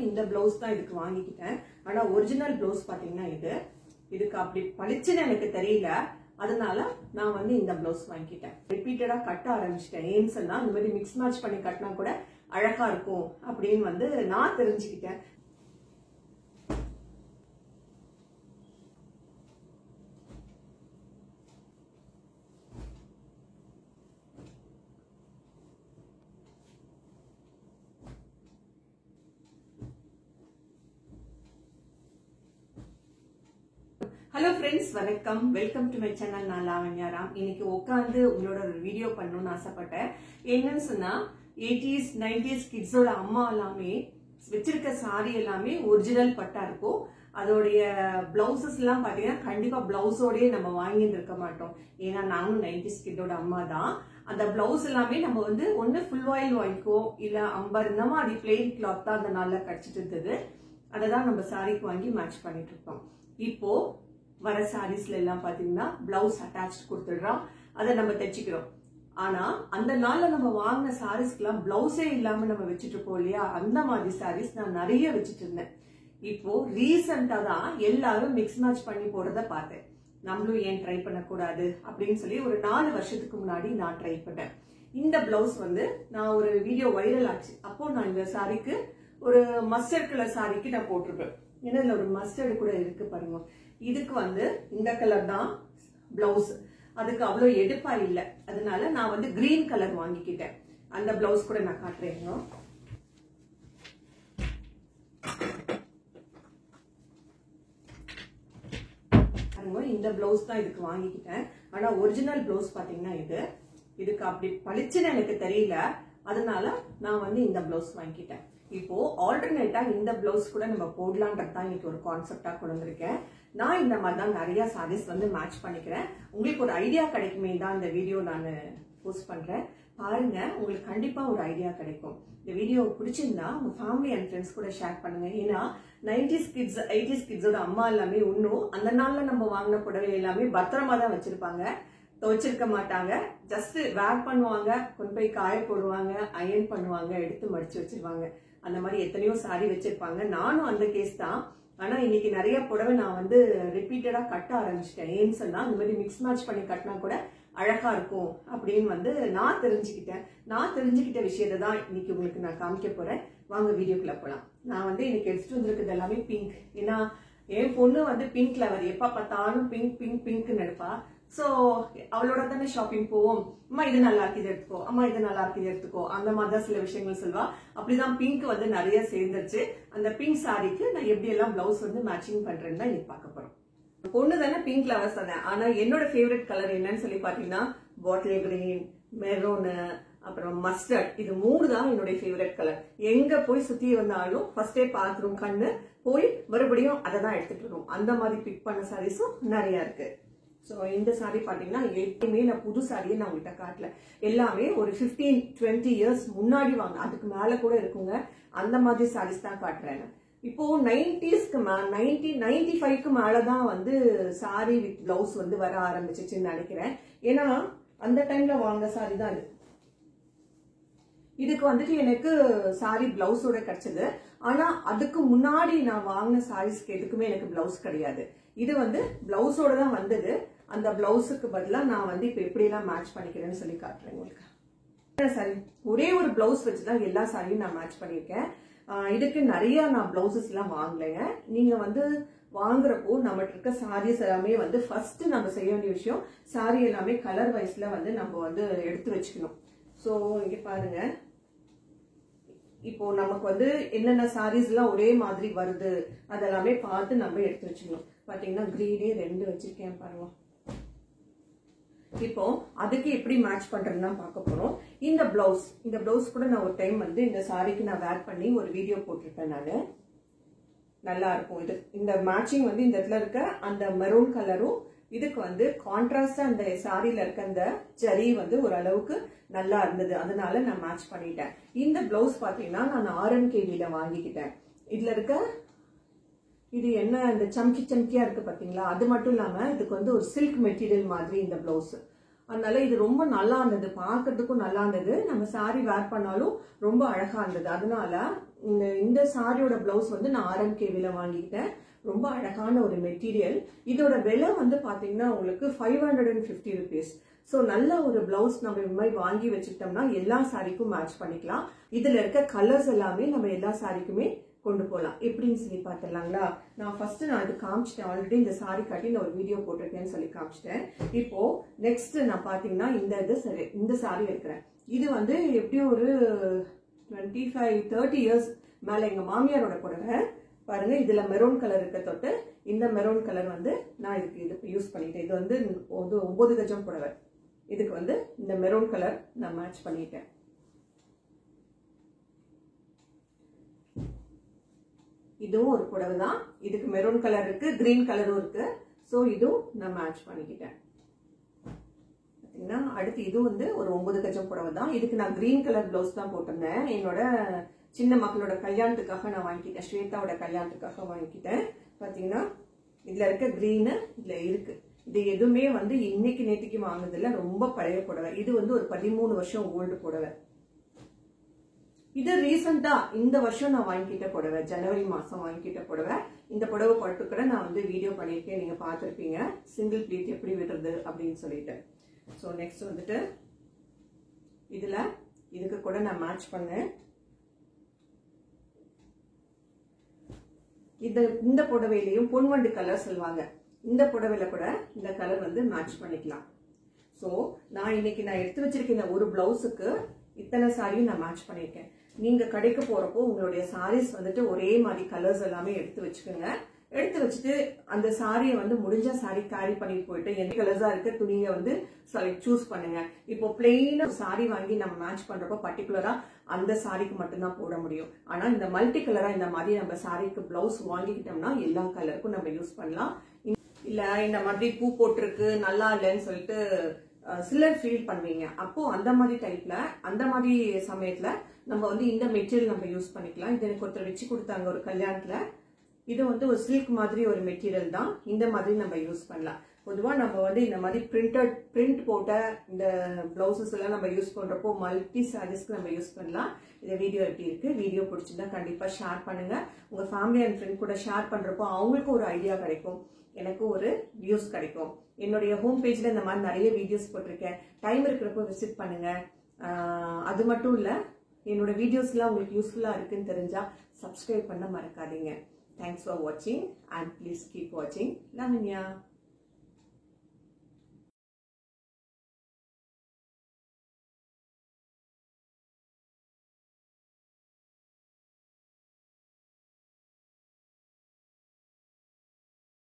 இந்த பிளவுஸ் தான் இதுக்கு வாங்கிக்கிட்டேன். ஆனா ஒரிஜினல் பிளவுஸ் பாத்தீங்கன்னா இதுக்கு அப்படி பளிச்சுன்னு எனக்கு தெரியல. அதனால நான் வந்து இந்த பிளவுஸ் வாங்கிக்கிட்டேன். ரிப்பீட்டடா கட்ட ஆரம்பிச்சிட்டேன். ஏன்னு சொன்னா இந்த மாதிரி மிக்ஸ் மேட்ச் பண்ணி கட்டினா கூட அழகா இருக்கும் அப்படின்னு வந்து நான் தெரிஞ்சுக்கிட்டேன். ஹலோ ஃப்ரெண்ட்ஸ், வணக்கம். Welcome to my channel. நான் லாவண்யா ராம். இன்னைக்கு உட்காந்து உங்களோட ஒரு வீடியோ பண்ணணும்னு ஆசைப்பட்டேன். என்னன்னு சொன்னா 80s 90s கிட்ஸோட அம்மா எல்லாமே வச்சிருக்க சாரி எல்லாமே ஒரிஜினல் பட்டா இருக்கும். அதோடைய பிளவுசஸ் எல்லாம் பாத்தீங்கன்னா கண்டிப்பா பிளவுஸோடய நம்ம வாங்கிட்டு இருக்க மாட்டோம். ஏன்னா நானும் 90s கிட்டோட அம்மா தான். அந்த பிளவுஸ் எல்லாமே நம்ம வந்து ஒன்னு ஃபுல் ஆயில் வாங்கிக்கோ, இல்ல அம்பர் இந்த மாதிரி பிளெயின் கிளாத் தான் அந்த நாள்ல கிடைச்சிட்டு இருந்தது. அதை தான் நம்ம சாரிக்கு வாங்கி மேட்ச் பண்ணிட்டு இருக்கோம். இப்போ வர சாரீஸ்ல எல்லாம் பாத்தீங்கன்னா பிளவுஸ் அட்டாச் கொடுத்துடுறோம், அதை நம்ம தைச்சிக்கிறோம். ஆனா அந்த நாள்ல நம்ம வாங்கின சாரீஸ்க்கு எல்லாம் பிளவுஸே இல்லாம நம்ம வச்சுட்டு இருப்போம் இல்லையா? அந்த மாதிரி சாரீஸ் நான் நிறைய வச்சுட்டு இருந்தேன். இப்போ ரீசெண்டா தான் எல்லாரும் மிக்ஸ் மேட்ச் பண்ணி போறத பார்த்தேன். நம்மளும் ஏன் ட்ரை பண்ணக்கூடாது அப்படின்னு சொல்லி ஒரு 4 வருஷத்துக்கு முன்னாடி நான் ட்ரை பண்ணேன். இந்த பிளவுஸ் வந்து நான் ஒரு வீடியோ வைரல் ஆச்சு. அப்போ நான் இந்த சாரிக்கு ஒரு மஸ்டர்ட் கலர் சாரிக்கு நான் போட்டிருப்பேன். ஏன்னா இதுல ஒரு மஸ்டர்டு கூட இருக்கு பாருங்க. இதுக்கு வந்து இந்த கலர் தான் பிளவுஸ். அதுக்கு அவ்வளவு எடுப்பா இல்ல. அதனால நான் வந்து கிரீன் கலர் வாங்கிக்கிட்டேன். அந்த பிளவுஸ் கூட நான் காட்டுறேன். இந்த பிளவுஸ் தான் இதுக்கு வாங்கிக்கிட்டேன். ஆனா ஒரிஜினல் பிளவுஸ் பாத்தீங்கன்னா இதுக்கு அப்படி பளிச்சுன்னு எனக்கு தெரியல. அதனால நான் வந்து இந்த பிளவுஸ் வாங்கிக்கிட்டேன். இப்போ ஆல்டர்னேட்டா இந்த பிளவுஸ் கூட நம்ம போடலான்றதான் இன்னைக்கு ஒரு கான்செப்டா கொண்டு வந்திருக்கேன். நான் இந்த மாதிரி தான் நிறைய சாரீஸ் வந்து மேட்ச் பண்ணிக்கிறேன். உங்களுக்கு ஒரு ஐடியா கிடைக்குமே தான் இந்த வீடியோ நான் போஸ்ட் பண்றேன். பாருங்க, உங்களுக்கு கண்டிப்பா ஒரு ஐடியா கிடைக்கும். இந்த வீடியோ பிடிச்சிருந்தா உங்க ஃபேமிலி அண்ட் ஃப்ரெண்ட்ஸ் கூட ஷேர் பண்ணுங்க. ஏன்னா 90s கிட்ஸ் 80s கிட்ஸோட அம்மா எல்லாமே இன்னும் அந்த நாள்ல நம்ம வாங்கின புடவை எல்லாமே பத்திரமா தான் வச்சிருப்பாங்க. துவைச்சிருக்க மாட்டாங்க. ஜஸ்ட் வேர் பண்ணுவாங்க, கொண்டு போய் காய போடுவாங்க, அயன் பண்ணுவாங்க, எடுத்து மடிச்சு வச்சிருவாங்க. அந்த மாதிரி எத்தனையோ சாரி வச்சிருப்பாங்க. நானும் அந்த கேஸ் தான். ஆனா இன்னைக்கு நிறைய புடவை நான் வந்து ரிப்பீட்டடா கட்ட ஆரம்பிச்சிட்டேன். ஏன்னு சொன்னா இந்த மாதிரி மிக்ஸ் மேட்ச் பண்ணி கட்டினா கூட அழகா இருக்கும் அப்படின்னு வந்து நான் தெரிஞ்சுக்கிட்டேன். நான் தெரிஞ்சுக்கிட்ட விஷயத்தை தான் இன்னைக்கு உங்களுக்கு நான் காமிக்க போறேன். வாங்க வீடியோக்குள்ள போலாம். நான் வந்து இன்னைக்கு எடுத்துட்டு வந்திருக்கிறது எல்லாமே பிங்க். ஏன்னா என் பொண்ணு வந்து பிங்க் லவர். எப்ப பார்த்தாலும் பிங்க் பிங்க் பிங்க்னு எடுப்பா. சோ அவளோட தானே ஷாப்பிங் போவோம். அம்மா இது நல்லா இருக்கு இது எடுத்துக்கோ, அம்மா இது நல்லா இருக்கு இது எடுத்துக்கோ, அந்த மாதிரிதான் சில விஷயங்கள் சொல்வா. அப்படிதான் பிங்க் வந்து நிறைய சேர்ந்துருச்சு. அந்த பிங்க் சாரிக்கு நான் எப்படி எல்லாம் பிளவுஸ் வந்து மேட்சிங் பண்றேன்னு தான் இன்னைக்கு பார்க்க போறோம். பொண்ணு தானே பிங்க் லவர்ஸ் தானே. ஆனா என்னோட ஃபேவரட் கலர் என்னன்னு சொல்லி பாத்தீங்கன்னா பாட்டில் கிரீன், மெரூனு, அப்புறம் மஸ்டர்ட். இது 3 தான் என்னுடைய ஃபேவரட் கலர். எங்க போய் சுத்தி வந்தாலும் ஃபர்ஸ்டே பாத்ரூம் கண்ணு போய் மறுபடியும் அதை தான் எடுத்துட்டு வரும். அந்த மாதிரி பிக் பண்ண சாரீஸும் நிறைய இருக்கு. சோ இந்த சாரி பாத்தீங்கன்னா எப்பயுமே நான் புது சாரியை நான் உங்கள்கிட்ட காட்டல. எல்லாமே ஒரு 15-20 இயர்ஸ் முன்னாடி வாங்க, அதுக்கு மேல கூட இருக்குங்க. அந்த மாதிரி சாரீஸ் தான் காட்டுறேன். இப்போ 90ஸ்க்கு 95க்கு மேலதான் வந்து சாரி வித் பிளவுஸ் வந்து வர ஆரம்பிச்சிச்சுன்னு நினைக்கிறேன். ஏன்னா அந்த டைம்ல வாங்க சாரி தான் இது. இதுக்கு வந்துட்டு எனக்கு சாரி பிளவுஸோட கிடைச்சது. ஆனா அதுக்கு முன்னாடி நான் வாங்கின சாரீஸ்க்கு எதுக்குமே எனக்கு பிளவுஸ் கிடையாது. இது வந்து பிளவுஸோட தான் வந்தது. அந்த பிளவுஸுக்கு பதிலா நான் வந்து இப்ப எப்படி எல்லாம் மேட்ச் பண்ணிக்கிறேன்னு சொல்லி காட்டுறேன் உங்களுக்கு. சாரி ஒரே ஒரு பிளவுஸ் வச்சுதான் எல்லா சாரியும் நான் மேட்ச் பண்ணிருக்கேன். இதுக்கு நிறைய நான் பிளவுசஸ் எல்லாம் வாங்கலைங்க. நீங்க வந்து வாங்குறப்போ நம்ம இருக்க சாரீஸ் எல்லாமே வந்து ஃபர்ஸ்ட் நம்ம செய்ய வேண்டிய விஷயம், சாரி எல்லாமே கலர் வைஸ்ல வந்து நம்ம வந்து எடுத்து வச்சுக்கணும். சோ இங்க பாருங்க, இப்போ நமக்கு வந்து என்னென்ன சாரீஸ் எல்லாம் ஒரே மாதிரி வருது அதெல்லாமே பார்த்து நம்ம எடுத்து வச்சுக்கணும். பாத்தீங்கன்னா கிரீனே 2 வச்சிருக்கேன் பாருங்க. இப்போ அதுக்கு எப்படி மேட்ச் பண்றதுன்னு பார்க்க போறோம். இந்த பிளவுஸ் கூட நான் ஒரு டைம் வந்து இந்த சாரிக்கு நான் வேர் பண்ணி ஒரு வீடியோ போட்டிருப்பேன். நானு நல்லா இருக்கும். இது இந்த மேட்சிங் வந்து இந்த இடத்துல இருக்க அந்த மெரூன் கலரும் இதுக்கு வந்து கான்ட்ராஸ்டா அந்த சாரியில இருக்க அந்த ஜரி வந்து ஒரு அளவுக்கு நல்லா இருந்தது. அதனால நான் மேட்ச் பண்ணிட்டேன். இந்த பிளவுஸ் பாத்தீங்கன்னா நான் RMKDல வாங்கிக்கிட்டேன். இதுல இருக்க இது என்ன இந்த சம்கியா இருக்கு பாத்தீங்களா? அது மட்டும் இல்லாம இதுக்கு வந்து ஒரு சில்க் மெட்டீரியல் மாதிரி இந்த பிளவுஸ். அதனால இது ரொம்ப நல்லா இருந்தது, பாக்குறதுக்கும் நல்லா இருந்தது, நம்ம சாரி வேர் பண்ணாலும் ரொம்ப அழகா இருந்தது. அதனால இந்த சாரியோட பிளவுஸ் வந்து நான் RMKVல வாங்கிட்டேன். ரொம்ப அழகான ஒரு மெட்டீரியல். இதோட விலை வந்து பாத்தீங்கன்னா உங்களுக்கு 550 rupees. சோ நல்ல ஒரு பிளவுஸ் நம்ம இந்த மாதிரி வாங்கி வச்சுட்டோம்னா எல்லா சாரிக்கும் மேட்ச் பண்ணிக்கலாம். இதுல இருக்க கலர்ஸ் எல்லாமே நம்ம எல்லா சாரிக்குமே கொண்டு போகலாம். எப்படின்னு சொல்லி பாத்துடலாங்களா? நான் ஃபர்ஸ்ட் இது காமிச்சிட்டேன். ஆல்ரெடி இந்த சாரி காட்டி நான் ஒரு வீடியோ போட்டிருக்கேன்னு சொல்லி காமிச்சிட்டேன். இப்போ நெக்ஸ்ட் நான் பாத்தீங்கன்னா இந்த சாரி எடுக்கிறேன். இது வந்து எப்படியும் ஒரு 25-30 இயர்ஸ் மேல எங்க மாமியாரோட புடவை. பாருங்க, இதுல மெரூன் கலர் இருக்க தொட்டு இந்த மெரூன் கலர் வந்து நான் இதுக்கு யூஸ் பண்ணிட்டேன். இது வந்து 9 கஜம் புடவை. இதுக்கு வந்து இந்த மெரூன் கலர் நான் மேட்ச் பண்ணிட்டேன். இதுவும் ஒரு புடவை தான். இதுக்கு மெரூன் கலர் இருக்கு, கிரீன் கலரும் இருக்கு. சோ இதுவும் நான் மேட்ச் பண்ணிக்கிட்டேன். பாத்தீங்கன்னா அடுத்து இது வந்து ஒரு 9 கஜம் புடவை தான். இதுக்கு நான் கிரீன் கலர் பிளவுஸ் தான் போட்டிருந்தேன். என்னோட சின்ன மக்களோட கல்யாணத்துக்காக நான் வாங்கிக்கிட்டேன். ஸ்வேதாவோட கல்யாணத்துக்காக வாங்கிக்கிட்டேன். பாத்தீங்கன்னா இதுல இருக்க கிரீன் இதுல இருக்கு. இது எதுவுமே வந்து இன்னைக்கு நேற்றுக்கு வாங்கினதுல ரொம்ப பழைய புடவை. இது வந்து ஒரு 13 வருஷம் ஓல்டு புடவை. இது ரீசெண்டா இந்த வருஷம் நான் வாங்கிக்கிட்ட புடவை. ஜனவரி மாசம் வாங்கிக்கிட்ட புடவை. இந்த புடவை பட்டு கூட நான் வந்து வீடியோ பண்ணிருக்கேன், நீங்க பாத்திருப்பீங்க. சிங்கிள் ப்ளீட் எப்படி விடுறது அப்படின்னு சொல்லிட்டு. சோ நெக்ஸ்ட் வந்துட்டு இதுக்கு கூட நான் மேட்ச் பண்ணேன். இந்த புடவையிலையும் பொன்வண்டு கலர் சொல்லுவாங்க. இந்த புடவையில கூட இந்த கலர் வந்து மேட்ச் பண்ணிக்கலாம். சோ நான் இன்னைக்கு எடுத்து வச்சிருக்கேன் ஒரு பிளவுஸுக்கு இத்தனை சாரியும் நான் மேட்ச் பண்ணிருக்கேன். நீங்க கடைக்கு போறப்போ உங்களுடைய சாரீஸ் வந்துட்டு ஒரே மாதிரி கலர்ஸ் எல்லாமே எடுத்து வச்சுக்கோங்க. எடுத்து வச்சுட்டு அந்த சாரியை வந்து முடிஞ்ச சாரி கேரி பண்ணிட்டு போயிட்டு எந்த கலர்ஸா இருக்க துணியை வந்து சூஸ் பண்ணுங்க. இப்போ பிளெயினா சாரி வாங்கி நம்ம மேட்ச் பண்றப்போ பர்டிகுலரா அந்த சாரிக்கு மட்டும்தான் போட முடியும். ஆனா இந்த மல்டி கலரா இந்த மாதிரி நம்ம சாரிக்கு பிளவுஸ் வாங்கிக்கிட்டோம்னா எல்லா கலருக்கும் நம்ம யூஸ் பண்ணலாம். இல்ல இந்த மாதிரி பூ போட்டிருக்கு நல்லா இல்லைன்னு சொல்லிட்டு சிலர் ஃபீல் பண்ணுவீங்க. அப்போ அந்த மாதிரி டைப்ல அந்த மாதிரி சமயத்துல நம்ம வந்து இந்த மெட்டீரியல் நம்ம யூஸ் பண்ணிக்கலாம். இது எனக்கு ஒருத்தர் வச்சு கொடுத்தாங்க ஒரு கல்யாணத்துல. இது வந்து ஒரு சில்க் மாதிரி ஒரு மெட்டீரியல் தான். இந்த மாதிரி நம்ம யூஸ் பண்ணலாம். பொதுவா நம்ம வந்து இந்த மாதிரி பிரிண்ட் போட்ட இந்த பிளவுசஸ் எல்லாம் நம்ம யூஸ் பண்றப்போ மல்டி சாரீஸ்க்கு நம்ம யூஸ் பண்ணலாம். இந்த வீடியோ எப்படி இருக்கு? வீடியோ பிடிச்சிருந்தா கண்டிப்பா ஷேர் பண்ணுங்க. உங்க ஃபேமிலி அண்ட் ஃப்ரெண்ட் கூட ஷேர் பண்றப்போ அவங்களுக்கும் ஒரு ஐடியா கிடைக்கும், எனக்கு ஒரு வியூஸ் கிடைக்கும். என்னுடைய ஹோம் பேஜ்ல இந்த மாதிரி நிறைய வீடியோஸ் போட்டிருக்கேன். டைம் இருக்கிறப்போ விசிட் பண்ணுங்க. அது மட்டும் இல்ல, என்னோட வீடியோஸ் எல்லாம் உங்களுக்கு யூஸ்ஃபுல்லா இருக்குன்னு தெரிஞ்சா சப்ஸ்கிரைப் பண்ண மறக்காதீங்க. Thanks for watching and please keep watching. Lavanya.